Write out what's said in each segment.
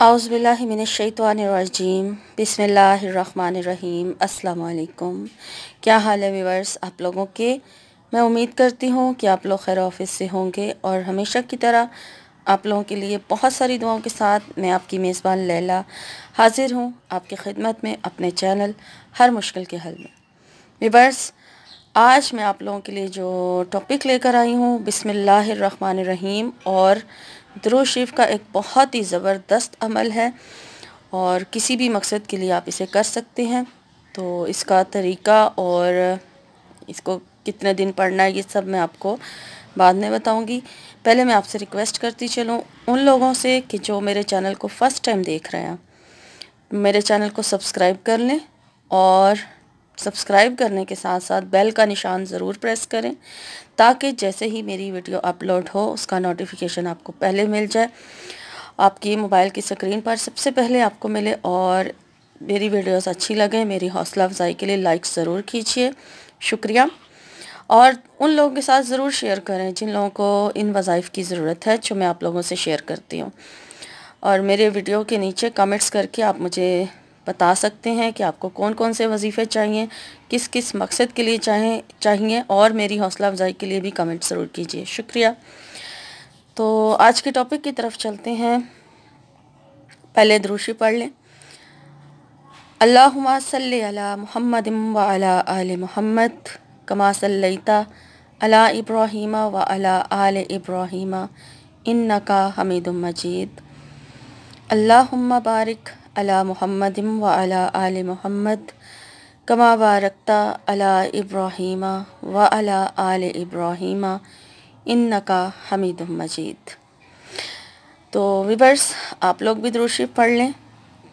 औज़ुबिल्लाहि मिनश्शैतानिर्रजीम बिस्मिल्लाहिर्रहमानिर्रहीम अस्सलामु अलैकुम। क्या हाल है व्यूअर्स आप लोगों के। मैं उम्मीद करती हूँ कि आप लोग खैर ऑफिस से होंगे और हमेशा की तरह आप लोगों के लिए बहुत सारी दुआओं के साथ मैं आपकी मेज़बान लैला हाजिर हूँ आपकी खिदमत में अपने चैनल हर मुश्किल के हल में। व्यूअर्स आज मैं आप लोगों के लिए जो टॉपिक लेकर आई हूँ बिस्मिल्लाहिर्रहमानिर्रहीम और दुरूद शरीफ का एक बहुत ही ज़बरदस्त अमल है और किसी भी मकसद के लिए आप इसे कर सकते हैं। तो इसका तरीका और इसको कितने दिन पढ़ना है ये सब मैं आपको बाद में बताऊंगी। पहले मैं आपसे रिक्वेस्ट करती चलूँ उन लोगों से कि जो मेरे चैनल को फ़र्स्ट टाइम देख रहे हैं मेरे चैनल को सब्सक्राइब कर लें और सब्सक्राइब करने के साथ साथ बेल का निशान ज़रूर प्रेस करें ताकि जैसे ही मेरी वीडियो अपलोड हो उसका नोटिफिकेशन आपको पहले मिल जाए, आपकी मोबाइल की स्क्रीन पर सबसे पहले आपको मिले। और मेरी वीडियोस अच्छी लगे मेरी हौसला अफजाई के लिए लाइक ज़रूर कीजिए, शुक्रिया। और उन लोगों के साथ ज़रूर शेयर करें जिन लोगों को इन वज़ाइफ़ की ज़रूरत है जो मैं आप लोगों से शेयर करती हूँ। और मेरे वीडियो के नीचे कमेंट्स करके आप मुझे बता सकते हैं कि आपको कौन कौन से वजीफ़े चाहिए, किस किस मकसद के लिए चाहिए और मेरी हौसला अफजाई के लिए भी कमेंट ज़रूर कीजिए, शुक्रिया। तो आज के टॉपिक की तरफ चलते हैं। पहले दुरूद शरीफ पढ़ लें। अल्लाहुम्मा सल्ली अला मुहम्मदिन व अला आले मुहम्मद कमा सल्लैता अला इब्राहीम व अला आले इब्राहीम इन्नका हमीदुम मजीद। अल्लाहुम्मा बारिक अला मुहम्मदिन व अला आले मुहम्मद कमा बारकता अला इब्राहीम व अला आले इब्राहीम इन्नका हमीदुम मजीद। तो व्यूअर्स आप लोग भी दुरूद शरीफ पढ़ लें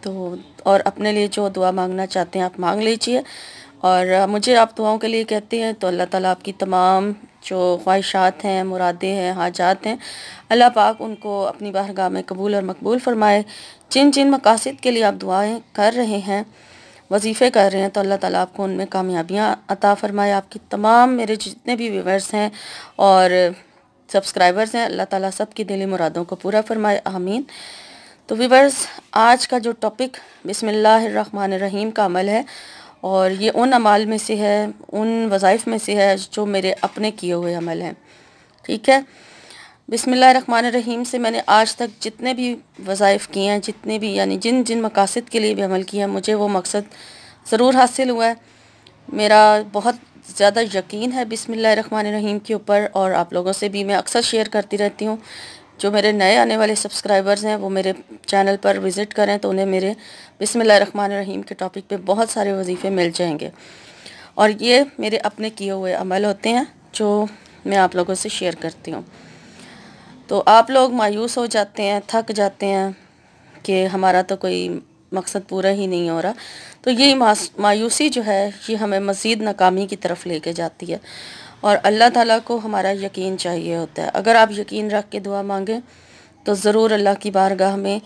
तो और अपने लिए जो दुआ मांगना चाहते हैं आप मांग लीजिए। और मुझे आप दुआओं के लिए कहते हैं तो अल्लाह ताला आपकी तमाम जो ख्वाहिशात हैं, मुरादें हैं, हाजात हैं, अल्लाह पाक उनको अपनी बारगाह में कबूल और मकबूल फरमाए। जिन जिन मकासद के लिए आप दुआएं कर रहे हैं, वजीफ़े कर रहे हैं, तो अल्लाह ताला आपको उनमें कामयाबियाँ अता फरमाए। आपकी तमाम मेरे जितने भी व्यूअर्स हैं और सब्सक्राइबर्स हैं, अल्लाह ताला सब की दिली मुरादों को पूरा फरमाए, आमीन। तो व्यूअर्स आज का जो टॉपिक बिस्मिल्लाहिर्रहमानिर्रहीम का अमल है और ये उन अमाल में से है, उन वज़ाइफ़ में से है जो मेरे अपने किए हुए अमल हैं, ठीक है। बिस्मिल्लाहिर्रहमानिर्रहीम से मैंने आज तक जितने भी वज़ाइफ़ किए हैं, जितने भी यानी जिन जिन मकासद के लिए भी अमल किया है, मुझे वो मकसद ज़रूर हासिल हुआ है। मेरा बहुत ज़्यादा यकीन है बिस्मिल्लाहिर्रहमानिर्रहीम के ऊपर और आप लोगों से भी मैं अक्सर शेयर करती रहती हूँ। जो मेरे नए आने वाले सब्सक्राइबर्स हैं वो मेरे चैनल पर विज़िट करें तो उन्हें मेरे बिस्मिल्लाहिर्रहमानिर्रहीम के टॉपिक पे बहुत सारे वजीफ़े मिल जाएंगे और ये मेरे अपने किए हुए अमल होते हैं जो मैं आप लोगों से शेयर करती हूँ। तो आप लोग मायूस हो जाते हैं, थक जाते हैं कि हमारा तो कोई मकसद पूरा ही नहीं हो रहा, तो यही मायूसी जो है ये हमें मज़ीद नाकामी की तरफ लेके जाती है और अल्लाह ताला को हमारा यकीन चाहिए होता है। अगर आप यकीन रख के दुआ मांगें तो ज़रूर अल्लाह की बारगाह में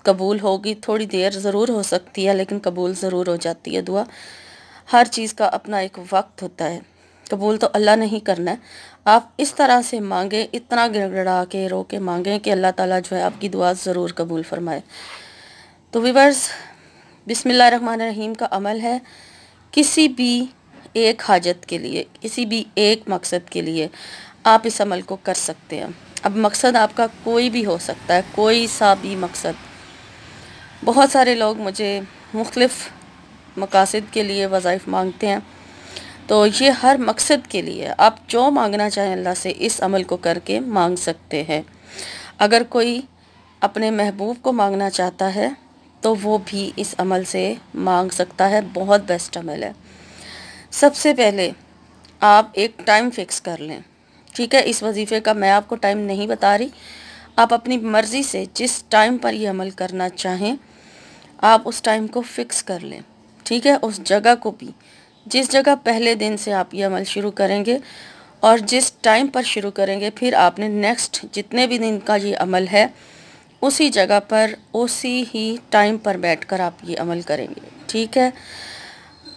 कबूल होगी। थोड़ी देर ज़रूर हो सकती है लेकिन कबूल ज़रूर हो जाती है दुआ। हर चीज़ का अपना एक वक्त होता है, कबूल तो अल्लाह ने ही करना है। आप इस तरह से मांगें, इतना गिड़गिड़ा के रो के मांगें कि अल्लाह ताला जो है आपकी दुआ ज़रूर कबूल फरमाए। तो व्यूअर्स बिस्मिल्लाहिर्रहमानिर्रहीम का अमल है किसी भी एक हाजत के लिए, किसी भी एक मकसद के लिए आप इस अमल को कर सकते हैं। अब मकसद आपका कोई भी हो सकता है, कोई सा भी मकसद। बहुत सारे लोग मुझे मुख्तलिफ़ मकासद के लिए वज़ाइफ़ मांगते हैं, तो ये हर मकसद के लिए आप जो मांगना चाहें अल्लाह से इस अमल को करके मांग सकते हैं। अगर कोई अपने महबूब को मांगना चाहता है तो वो भी इस अमल से मांग सकता है, बहुत बेस्ट अमल है। सबसे पहले आप एक टाइम फ़िक्स कर लें, ठीक है। इस वजीफ़े का मैं आपको टाइम नहीं बता रही, आप अपनी मर्ज़ी से जिस टाइम पर ये अमल करना चाहें आप उस टाइम को फ़िक्स कर लें, ठीक है। उस जगह को भी, जिस जगह पहले दिन से आप ये अमल शुरू करेंगे और जिस टाइम पर शुरू करेंगे फिर आपने नेक्स्ट जितने भी दिन का ये अमल है उसी जगह पर उसी ही टाइम पर बैठकर आप ये अमल करेंगे, ठीक है।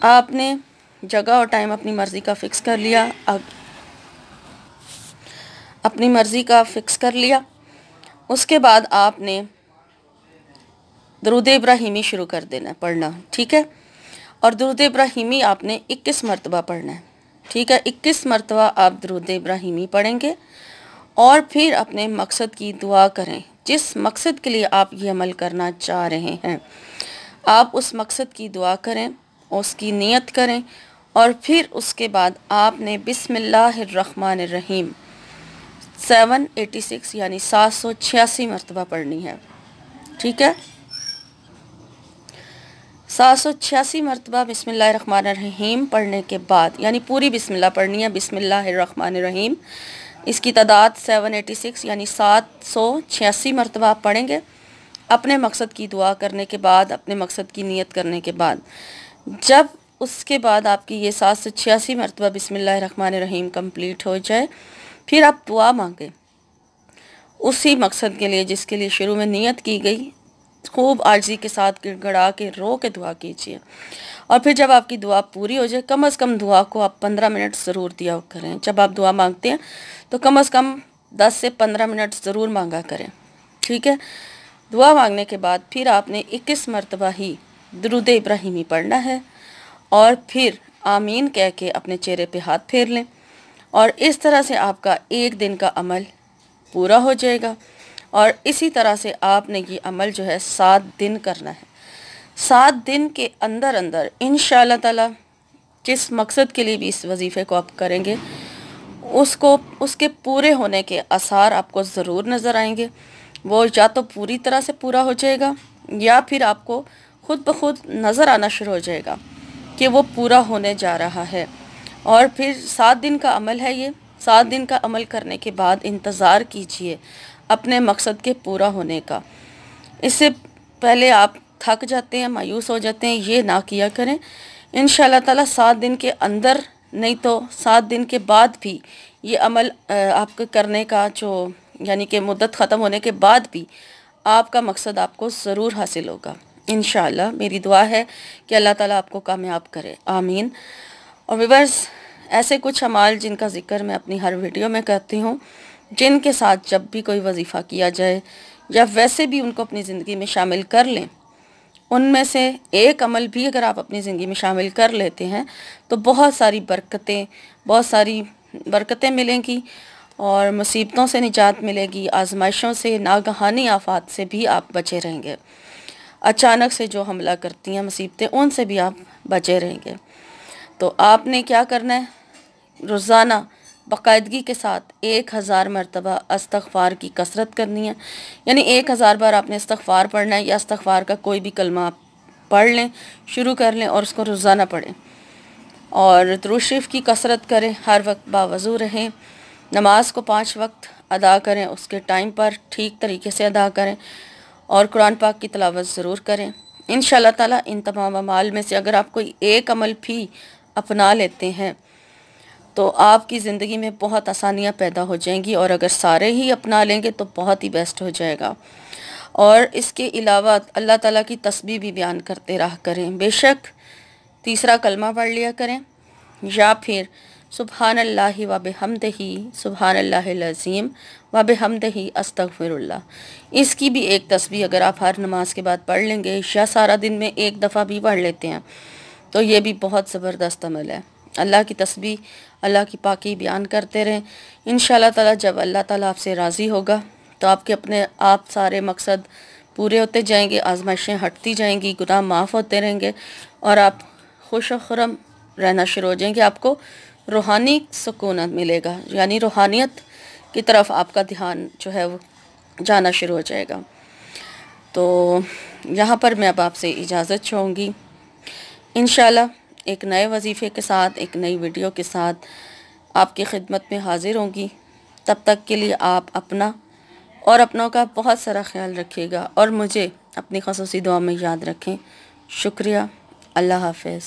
आपने जगह और टाइम अपनी मर्ज़ी का फ़िक्स कर लिया। अब अपनी मर्ज़ी का फ़िक्स कर लिया उसके बाद आपने درود ابراہیمی شروع کر دینا ہے پڑھنا، ٹھیک ہے؟ اور درود ابراہیمی آپ نے 21 مرتبہ پڑھنا ہے، ٹھیک ہے؟ 21 مرتبہ آپ درود ابراہیمی پڑھیں گے اور پھر اپنے مقصد کی دعا کریں۔ جس مقصد کے لیے آپ یہ عمل کرنا چاہ رہے ہیں آپ اس مقصد کی دعا کریں، اس کی نیت کریں، اور پھر اس کے بعد آپ نے بسم اللہ الرحمن الرحیم 786 یعنی 786 مرتبہ پڑھنی ہے، ٹھیک ہے؟ 786 مرتبہ بسم اللہ الرحمن الرحیم پڑھنے کے بعد، یعنی پوری بسم اللہ پڑھنی ہے، بسم اللہ الرحمن الرحیم، اس کی تعداد 786 یعنی 786 مرتبہ آپ پڑھیں گے اپنے مقصد کی دعا کرنے کے بعد، اپنے مقصد کی نیت کرنے کے بعد۔ جب اس کے بعد آپ کی یہ 786 مرتبہ بسم اللہ الرحمن الرحیم کمپلیٹ ہو جائے، پھر آپ دعا مانگیں اسی مقصد کے لیے جس کے لیے شروع میں نیت کی گئی، خوب عاجزی کے ساتھ گڑ گڑا کے رو کے دعا کیجیے۔ اور پھر جب آپ کی دعا پوری ہو جائے، کم از کم دعا کو آپ 15 منٹ ضرور دیا کریں۔ جب آپ دعا مانگتے ہیں تو کم از کم 10 سے 15 منٹ ضرور مانگا کریں، ٹھیک ہے؟ دعا مانگنے کے بعد پھر آپ نے 21 مرتبہ ہی درود ابراہیمی پڑھنا ہے اور پھر آمین کہہ کے اپنے چہرے پہ ہاتھ پھیر لیں، اور اس طرح سے آپ کا ایک دن کا عمل پورا ہو جائے گا۔ اور اسی طرح سے آپ نے یہ عمل جو ہے 7 دن کرنا ہے۔ 7 دن کے اندر اندر انشاءاللہ تعالی جس مقصد کے لیے بھی اس وظیفے کو آپ کریں گے اس کے پورے ہونے کے آثار آپ کو ضرور نظر آئیں گے۔ وہ یا تو پوری طرح سے پورا ہو جائے گا یا پھر آپ کو خود بخود نظر آنا شروع ہو جائے گا کہ وہ پورا ہونے جا رہا ہے۔ اور پھر 7 دن کا عمل ہے یہ۔ 7 دن کا عمل کرنے کے بعد انتظار کیجئے اپنے مقصد کے پورا ہونے کا۔ اس سے پہلے آپ تھک جاتے ہیں، مایوس ہو جاتے ہیں، یہ نہ کیا کریں۔ انشاءاللہ تعالی 7 دن کے اندر نہیں تو 7 دن کے بعد بھی یہ عمل آپ کے کرنے کا یعنی کہ مدت ختم ہونے کے بعد بھی آپ کا مقصد آپ کو ضرور حاصل ہوگا انشاءاللہ۔ میری دعا ہے کہ اللہ تعالیٰ آپ کو کامیاب کرے، آمین۔ اور ویورز، ایسے کچھ اعمال جن کا ذکر میں اپنی ہر ویڈیو میں کرتی ہوں، جن کے ساتھ جب بھی کوئی وظیفہ کیا جائے یا ویسے بھی ان کو اپنی زندگی میں شامل کر لیں، ان میں سے ایک عمل بھی اگر آپ اپنی زندگی میں شامل کر لیتے ہیں تو بہت ساری برکتیں ملیں گی اور مصیبتوں سے نجات ملے گی، آزمائشوں سے، ناگہانی آفات سے بھی آپ بچے رہیں گے، اچانک سے جو حملہ کرتی ہیں مصیبتیں ان سے بھی آپ بچے رہیں گے۔ تو آپ نے کیا کرنا ہے؟ روزانہ باقاعدگی کے ساتھ 1000 مرتبہ استغفار کی کثرت کرنی ہے، یعنی 1000 بار آپ نے استغفار پڑھنا ہے، یا استغفار کا کوئی بھی کلمہ آپ پڑھ لیں، شروع کر لیں اور اس کو روزانہ پڑھیں۔ اور درود شریف کی کثرت کریں، ہر وقت باوضو رہیں، نماز کو 5 وقت ادا کریں، اس کے ٹائم پر ٹھیک طریقے سے ادا کریں، اور قرآن پاک کی تلاوت ضرور کریں۔ انشاءاللہ تعالیٰ ان تمام اعمال میں سے اگر آپ کوئی ایک عمل بھی اپنا لیتے ہیں تو آپ کی زندگی میں بہت آسانیاں پیدا ہو جائیں گی، اور اگر سارے ہی اپنا لیں گے تو بہت ہی بیسٹ ہو جائے گا۔ اور اس کے علاوہ اللہ تعالیٰ کی تسبیح بھی بیان کرتے رہا کریں، بے شک تیسرا کلمہ پڑھ لیا کریں، یا پھر سبحان اللہ و بحمدہ سبحان اللہ العظیم و بحمدہ استغفر اللہ، اس کی بھی ایک تسبیح اگر آپ ہر نماز کے بعد پڑھ لیں گے یا سارا دن میں ایک دفعہ بھی پڑھ لیتے ہیں تو یہ بھی بہت زبردست عمل ہے۔ اللہ کی تسبیح، اللہ کی پاکی بیان کرتے رہیں، انشاءاللہ تعالی جب اللہ تعالیٰ آپ سے راضی ہوگا تو آپ کے اپنے آپ سارے مقصد پورے ہوتے جائیں گے، آزمائشیں ہٹتی جائیں گی، گناہ معاف ہوتے رہیں گے، اور آپ خوش و خرم رہنا شروع ہو جائیں گے۔ آپ کو روحانی سکونت ملے گا، یعنی روحانیت کی طرف آپ کا دھیان جو ہے وہ جانا شروع ہو جائے گا۔ تو یہاں پر میں اب آپ سے اجازت چاہوں گی، انشاءاللہ ایک نئے وظیفے کے ساتھ، ایک نئی ویڈیو کے ساتھ آپ کی خدمت میں حاضر ہوں گی۔ تب تک کے لیے آپ اپنا اور اپنوں کا بہت سارا خیال رکھیے گا، اور مجھے اپنی خصوصی دعا میں یاد رکھیں۔ شکریہ، اللہ حافظ۔